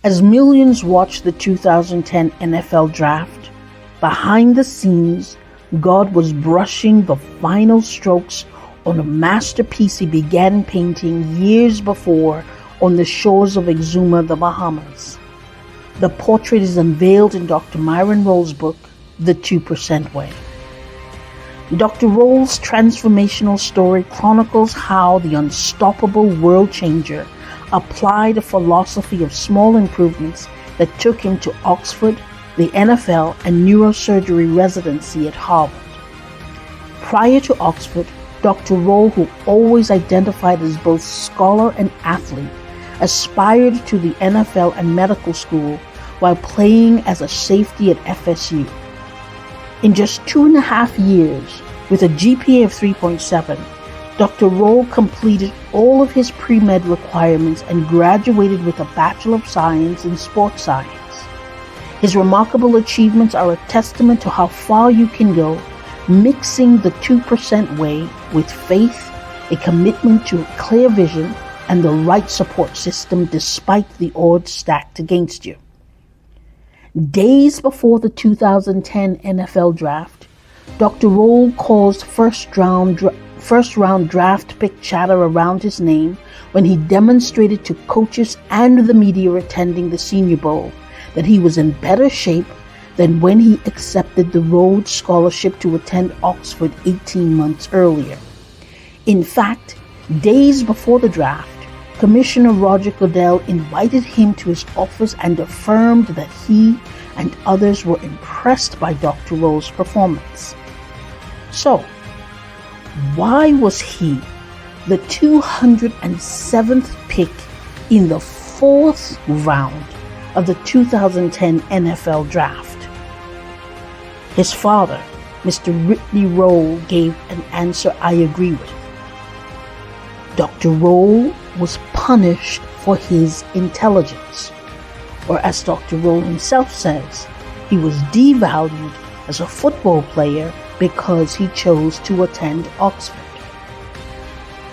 As millions watched the 2010 NFL Draft, behind the scenes, God was brushing the final strokes on a masterpiece he began painting years before on the shores of Exuma, the Bahamas. The portrait is unveiled in Dr. Myron Rolle's book, The 2% Way. Dr. Rolle's transformational story chronicles how the unstoppable world changer applied a philosophy of small improvements that took him to Oxford, the NFL, and neurosurgery residency at Harvard. Prior to Oxford, Dr. Rolle, who always identified as both scholar and athlete, aspired to the NFL and medical school while playing as a safety at FSU. In just 2.5 years, with a GPA of 3.7, Dr. Rolle completed all of his pre-med requirements and graduated with a Bachelor of Science in Sports Science. His remarkable achievements are a testament to how far you can go, mixing the 2% way with faith, a commitment to a clear vision, and the right support system despite the odds stacked against you. Days before the 2010 NFL Draft, Dr. Rolle caused first round draft pick chatter around his name when he demonstrated to coaches and the media attending the Senior Bowl that he was in better shape than when he accepted the Rhodes Scholarship to attend Oxford 18 months earlier. In fact, days before the draft, Commissioner Roger Goodell invited him to his office and affirmed that he and others were impressed by Dr. Rolle's performance. So, why was he the 207th pick in the 4th round of the 2010 NFL Draft? His father, Mr. Whitney Rolle, gave an answer I agree with. Dr. Rolle was punished for his intelligence, or as Dr. Rolle himself says, he was devalued as a football player because he chose to attend Oxford.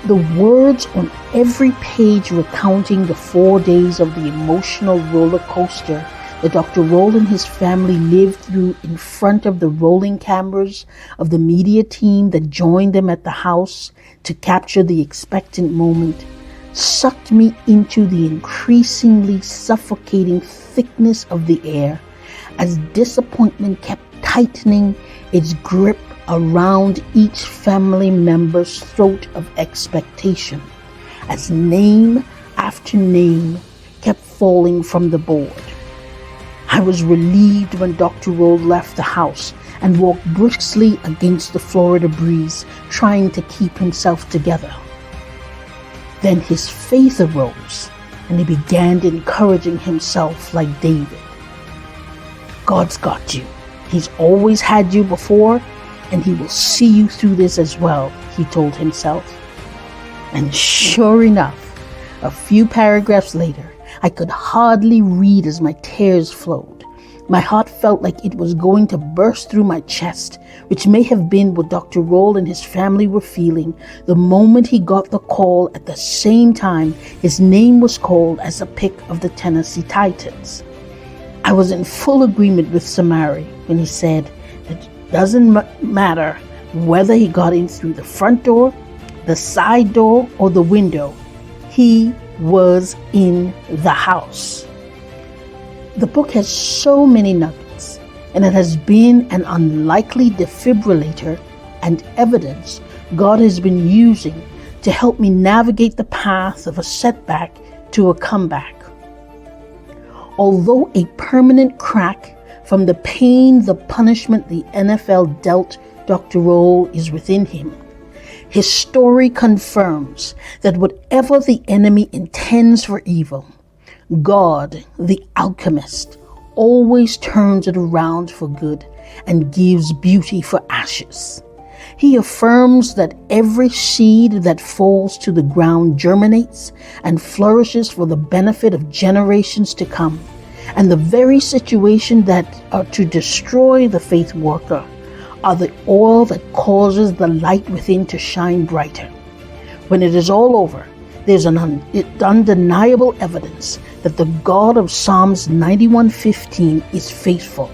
The words on every page recounting the 4 days of the emotional roller coaster that Dr. Rolle and his family lived through in front of the rolling cameras of the media team that joined them at the house to capture the expectant moment sucked me into the increasingly suffocating thickness of the air as disappointment kept tightening its grip around each family member's throat of expectation, as name after name kept falling from the board. I was relieved when Dr. Rolle left the house and walked briskly against the Florida breeze, trying to keep himself together. Then his faith arose, and he began encouraging himself like David. God's got you. He's always had you before, and he will see you through this as well, he told himself. And sure enough, a few paragraphs later, I could hardly read as my tears flowed. My heart felt like it was going to burst through my chest, which may have been what Dr. Rolle and his family were feeling the moment he got the call at the same time his name was called as a pick of the Tennessee Titans. I was in full agreement with Samari when he said it doesn't matter whether he got in through the front door, the side door, or the window. He was in the house. The book has so many nuggets, and it has been an unlikely defibrillator and evidence God has been using to help me navigate the path of a setback to a comeback. Although a permanent crack from the pain, the punishment the NFL dealt Dr. Rolle is within him, his story confirms that whatever the enemy intends for evil, God, the alchemist, always turns it around for good and gives beauty for ashes. He affirms that every seed that falls to the ground germinates and flourishes for the benefit of generations to come, and the very situation that are to destroy the faith worker are the oil that causes the light within to shine brighter. When it is all over, there's an undeniable evidence that the God of Psalms 91:15 is faithful.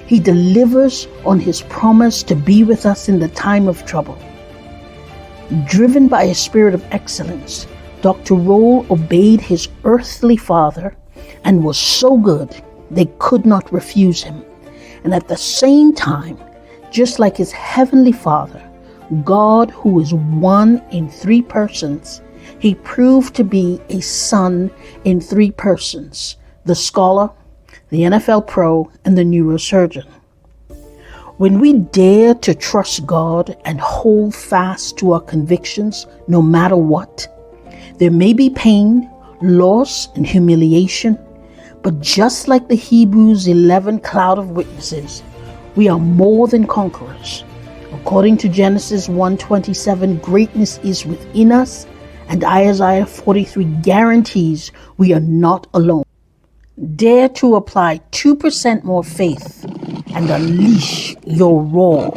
He delivers on his promise to be with us in the time of trouble. Driven by a spirit of excellence, Dr. Rolle obeyed his earthly father and was so good they could not refuse him. And at the same time, just like his heavenly Father, God, who is one in three persons, he proved to be a son in three persons: the scholar, the NFL pro, and the neurosurgeon. When we dare to trust God and hold fast to our convictions no matter what, there may be pain, loss, and humiliation, but just like the Hebrews 11 cloud of witnesses, we are more than conquerors. According to Genesis 1:27, greatness is within us, and Isaiah 43 guarantees we are not alone. Dare to apply 2% more faith and unleash your raw